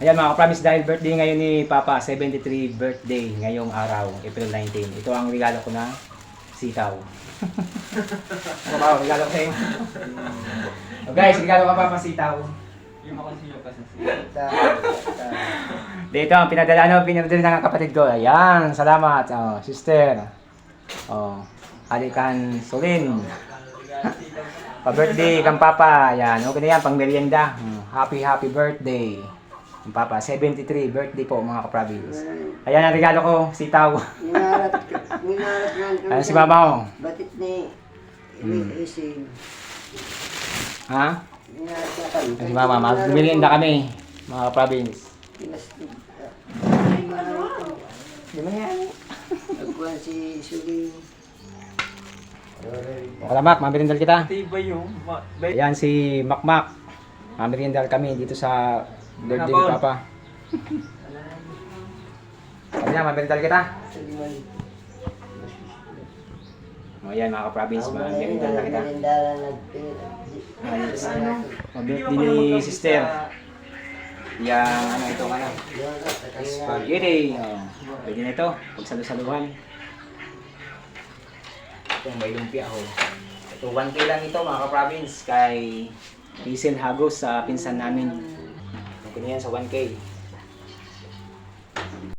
Ayan mga ka-promise, dahil birthday ngayon ni Papa, 73 birthday ngayong araw, April 19. Ito ang regalo ko na sitaw. Ano ba, regalo ko sa'yo? So guys, regalo ka Papa sitaw. Yung ako siya kasi siya. Dito ang pinadala ng kapatid ko. Ayan, salamat. Oh, sister. Oh, Alikan Solin. Pa-birthday kang Papa. Ayan, okay na yan, pang merienda. Happy birthday. Ang Papa, 73 birthday po mga ka-province. Ayan ang regalo ko, sitaw. Minarat Ayan si Mama ko. Batit ni Isin. Ha? Minarat na kami. Ayan si Mama, mag-merienda kami mga ka-province. Pinastig. Di ba yan? Nagkuhan si Suling. Kalamak, mamerindal kita. Tiba yung Ayan si Makmak. Mamerindal kami dito sa birthday ni Papa. Sabi na, mamerindal kita. O ayan mga ka-province, mamerindal na kita. Birthday ni sister. Yang ano ito ka na. Spaghetti. Pwede na ito. Pagsalusaluhan. Itong may lumpia ho. Ito 1K lang ito mga ka-province kay Hazel Hagos sa pinsan namin. Okay na yan sa 1K.